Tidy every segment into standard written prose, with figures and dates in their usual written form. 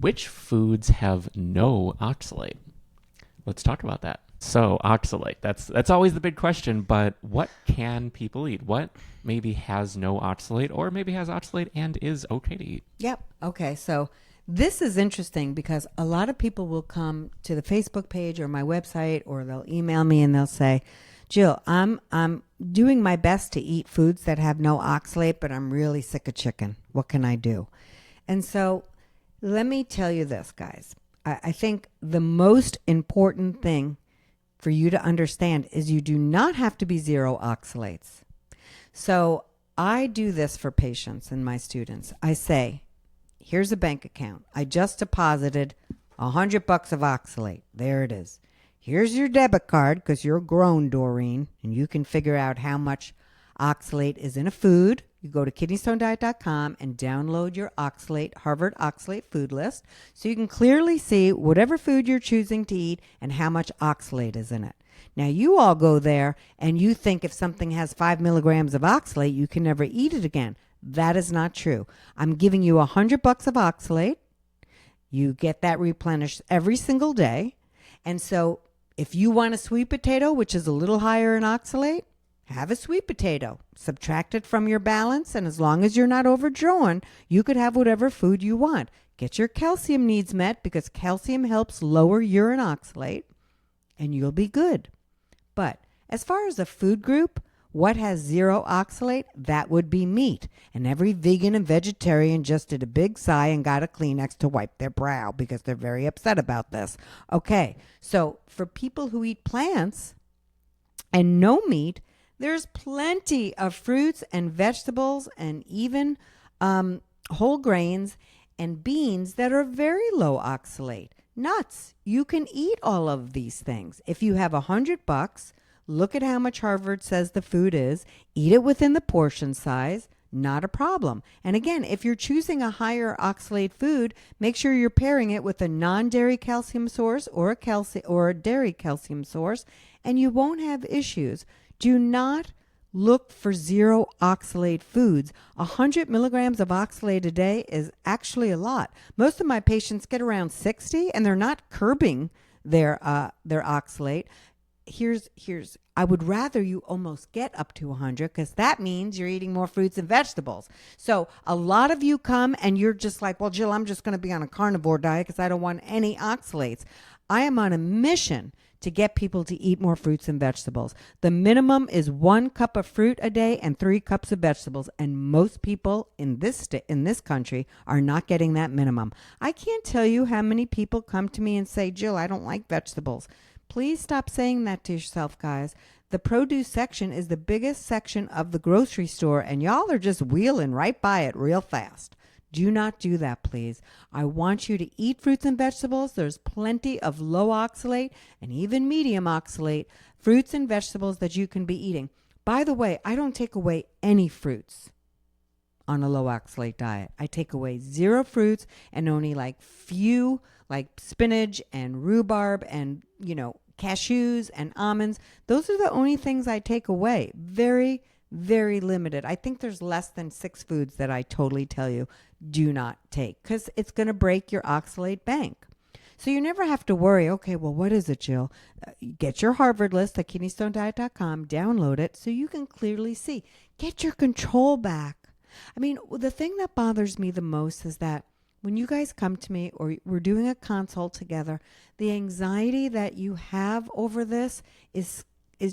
Which foods have no oxalate? Let's talk about that. So, oxalate, that's always the big question, but what can people eat? What maybe has no oxalate or maybe has oxalate and is okay to eat? Yep. Okay. So this is interesting because a lot of people will come to the Facebook page or my website, or they'll email me and they'll say, Jill, I'm doing my best to eat foods that have no oxalate, but I'm really sick of chicken. What can I do? And so let me tell you this, guys. I think the most important thing for you to understand is you do not have to be zero oxalates. So I do this for patients and my students. I say, here's a bank account. I just deposited $100 of oxalate. There it is. Here's your debit card because you're grown, Doreen, and you can figure out how much oxalate is in a food. You go to kidneystonediet.com and download your oxalate, Harvard oxalate food list, so you can clearly see whatever food you're choosing to eat and how much oxalate is in it. Now, you all go there and you think if something has 5 milligrams of oxalate, you can never eat it again. That is not true. I'm giving you $100 of oxalate. You get that replenished every single day. And so if you want a sweet potato, which is a little higher in oxalate, have a sweet potato. Subtract it from your balance, and as long as you're not overdrawn, you could have whatever food you want. Get your calcium needs met because calcium helps lower urine oxalate, and you'll be good. But as far as a food group, what has zero oxalate? That would be meat. And every vegan and vegetarian just did a big sigh and got a Kleenex to wipe their brow because they're very upset about this. Okay, so for people who eat plants and no meat, there's plenty of fruits and vegetables and even whole grains and beans that are very low oxalate. Nuts. You can eat all of these things. If you have $100, look at how much Harvard says the food is. Eat it within the portion size. Not a problem. And again, if you're choosing a higher oxalate food, make sure you're pairing it with a non-dairy calcium source or a dairy calcium source, and you won't have issues. Do not look for zero oxalate foods. 100 milligrams of oxalate a day is actually a lot. Most of my patients get around 60 and they're not curbing their oxalate. I would rather you almost get up to 100 because that means you're eating more fruits and vegetables. So a lot of you come and you're just like, well, Jill, I'm just going to be on a carnivore diet because I don't want any oxalates. I am on a mission to get people to eat more fruits and vegetables. The minimum is 1 cup of fruit a day and 3 cups of vegetables, and most people in this country are not getting that minimum. I can't tell you how many people come to me and say, Jill, I don't like vegetables. Please stop saying that to yourself, guys. The produce section is the biggest section of the grocery store, and y'all are just wheeling right by it real fast. Do not do that, please. I want you to eat fruits and vegetables. There's plenty of low oxalate and even medium oxalate fruits and vegetables that you can be eating. By the way, I don't take away any fruits on a low oxalate diet. I take away 0 fruits and only few, like spinach and rhubarb and, cashews and almonds. Those are the only things I take away. Very, very limited. I think there's less than 6 foods that I totally tell you do not take because it's going to break your oxalate bank. So you never have to worry, okay, well, what is it, Jill? Get your Harvard list at kidneystonediet.com, download it so you can clearly see. Get your control back. I mean, the thing that bothers me the most is that when you guys come to me or we're doing a consult together, the anxiety that you have over this is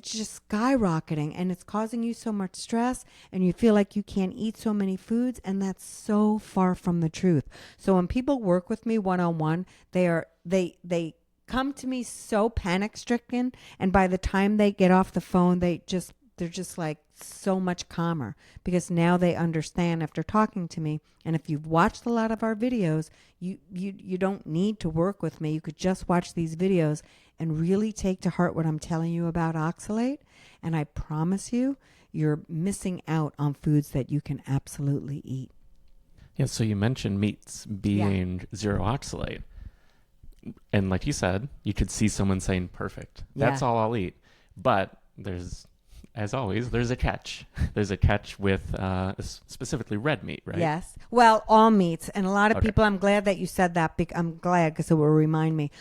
just skyrocketing, and it's causing you so much stress, and you feel like you can't eat so many foods, and that's so far from the truth. So when people work with me one-on-one, they come to me so panic-stricken, and by the time they get off the phone, they're just like so much calmer because now they understand after talking to me. And if you've watched a lot of our videos, you don't need to work with me. You could just watch these videos and really take to heart what I'm telling you about oxalate. And I promise you, you're missing out on foods that you can absolutely eat. Yeah, so you mentioned meats being 0 oxalate. And like you said, you could see someone saying, perfect, that's all I'll eat. But there's as always, there's a catch. There's a catch with specifically red meat, right? Yes. Well, all meats. And a lot of Okay. people, I'm glad that you said that. I'm glad because it will remind me.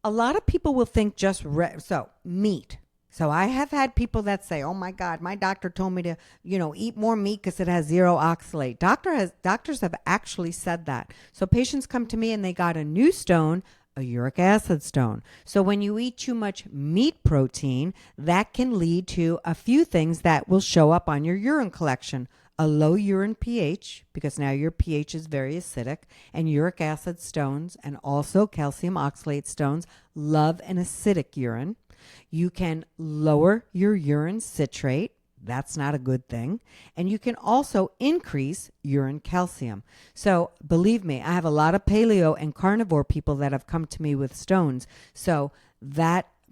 A lot of people will think just so meat. So I have had people that say, "Oh my God, my doctor told me to, eat more meat because it has zero oxalate." Doctors have actually said that. So patients come to me and they got a new stone, a uric acid stone. So when you eat too much meat protein, that can lead to a few things that will show up on your urine collection. A low urine pH, because now your pH is very acidic, and uric acid stones and also calcium oxalate stones love an acidic urine. You can lower your urine citrate. That's not a good thing. And you can also increase urine calcium. So believe me, I have a lot of paleo and carnivore people that have come to me with stones. So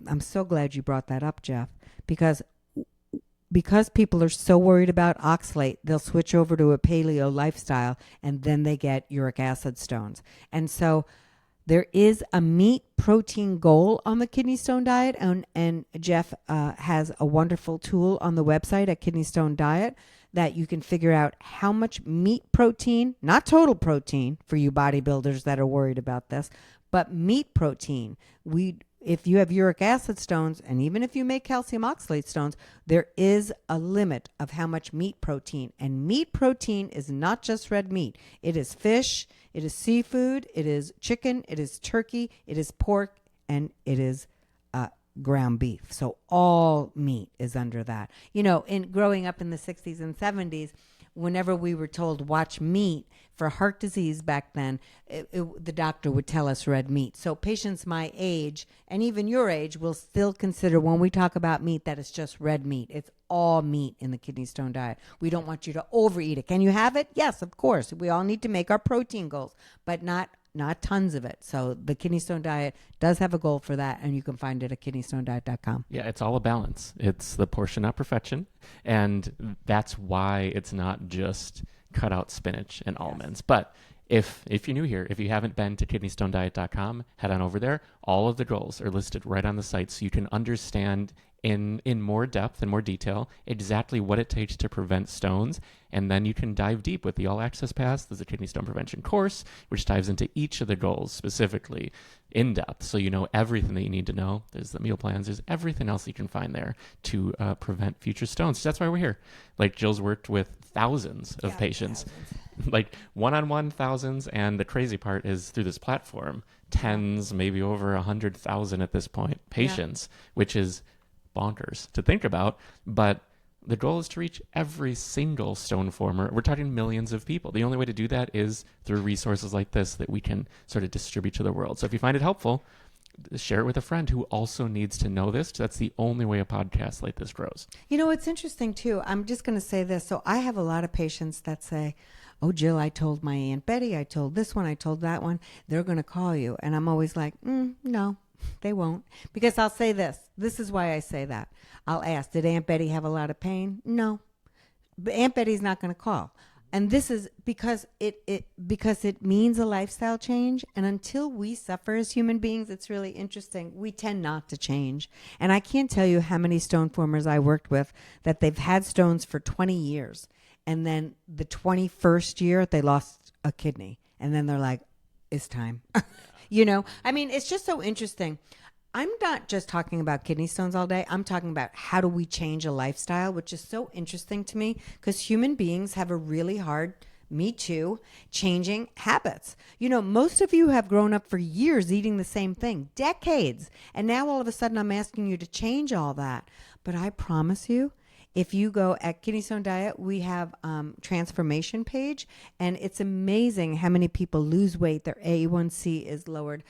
I'm so glad you brought that up, Jeff, because people are so worried about oxalate, they'll switch over to a paleo lifestyle and then they get uric acid stones. And so there is a meat protein goal on the kidney stone diet, and Jeff has a wonderful tool on the website at Kidney Stone Diet that you can figure out how much meat protein, not total protein for you bodybuilders that are worried about this, but meat protein. If you have uric acid stones, and even if you make calcium oxalate stones, there is a limit of how much meat protein. And meat protein is not just red meat. It is fish, it is seafood, it is chicken, it is turkey, it is pork, and it is ground beef. So all meat is under that. In growing up in the 60s and 70s, whenever we were told watch meat for heart disease back then, the doctor would tell us red meat. So patients my age and even your age will still consider when we talk about meat that it's just red meat. It's all meat in the kidney stone diet. We don't want you to overeat it. Can you have it? Yes, of course. We all need to make our protein goals, but not tons of it. So the kidney stone diet does have a goal for that, and you can find it at kidneystonediet.com. Yeah, it's all a balance. It's the portion, not perfection. And that's why it's not just cut out spinach and almonds. But if you're new here, if you haven't been to kidneystonediet.com, head on over there. All of the goals are listed right on the site so you can understand in more depth and more detail exactly what it takes to prevent stones. And then you can dive deep with the All Access Pass. There's a kidney stone prevention course, which dives into each of the goals specifically in depth. So you know everything that you need to know. There's the meal plans. There's everything else you can find there to prevent future stones. That's why we're here. Like Jill's worked with thousands of patients, like one-on-one thousands. And the crazy part is through this platform, tens, maybe over 100,000 at this point, patients, which is bonkers to think about. But the goal is to reach every single stone former. We're talking millions of people. The only way to do that is through resources like this that we can sort of distribute to the world. So if you find it helpful, share it with a friend who also needs to know this. That's the only way a podcast like this grows. It's interesting too. I'm just going to say this. So I have a lot of patients that say, "Oh, Jill, I told my Aunt Betty, I told this one, I told that one, they're going to call you." And I'm always like, no, they won't. Because I'll say this. This is why I say that. I'll ask, did Aunt Betty have a lot of pain? No. But Aunt Betty's not going to call. And this is because it means a lifestyle change. And until we suffer as human beings, it's really interesting. We tend not to change. And I can't tell you how many stone formers I worked with that they've had stones for 20 years. And then the 21st year, they lost a kidney. And then they're like, it's time. It's just so interesting. I'm not just talking about kidney stones all day. I'm talking about how do we change a lifestyle, which is so interesting to me because human beings have a really hard, me too, changing habits. Most of you have grown up for years eating the same thing, decades. And now all of a sudden I'm asking you to change all that. But I promise you, if you go at Kidney Stone Diet, we have transformation page, and it's amazing how many people lose weight. Their A1C is lowered.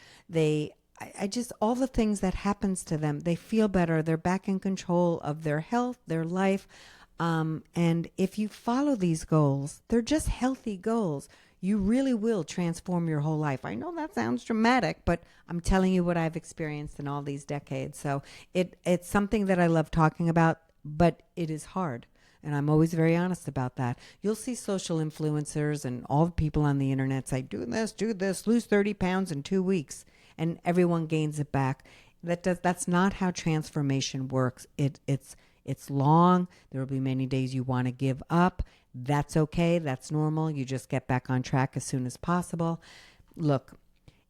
I just, all the things that happens to them, they feel better. They're back in control of their health, their life. And if you follow these goals, they're just healthy goals. You really will transform your whole life. I know that sounds dramatic, but I'm telling you what I've experienced in all these decades. So it's something that I love talking about, but it is hard. And I'm always very honest about that. You'll see social influencers and all the people on the internet say, do this, lose 30 pounds in 2 weeks. And everyone gains it back. That's not how transformation works. It's It's long. There will be many days you want to give up. That's okay. That's normal. You just get back on track as soon as possible. Look,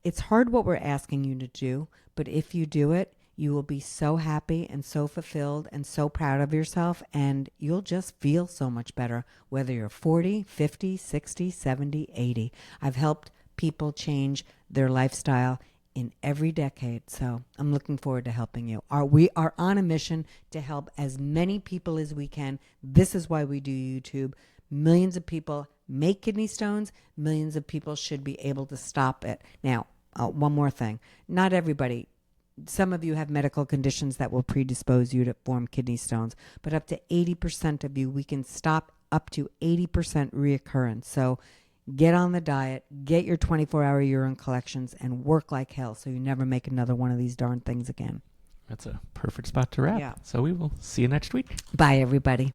it's hard what we're asking you to do, but if you do it, you will be so happy and so fulfilled and so proud of yourself, and you'll just feel so much better, whether you're 40, 50, 60, 70, 80. I've helped people change their lifestyle in every decade, so I'm looking forward to helping you. We are on a mission to help as many people as we can. This is why we do YouTube. Millions of people make kidney stones. Millions of people should be able to stop it. Now, one more thing. Not everybody. Some of you have medical conditions that will predispose you to form kidney stones, but up to 80% of you, we can stop up to 80% reoccurrence. So get on the diet, get your 24-hour urine collections, and work like hell so you never make another one of these darn things again. That's a perfect spot to wrap. Yeah. So we will see you next week. Bye, everybody.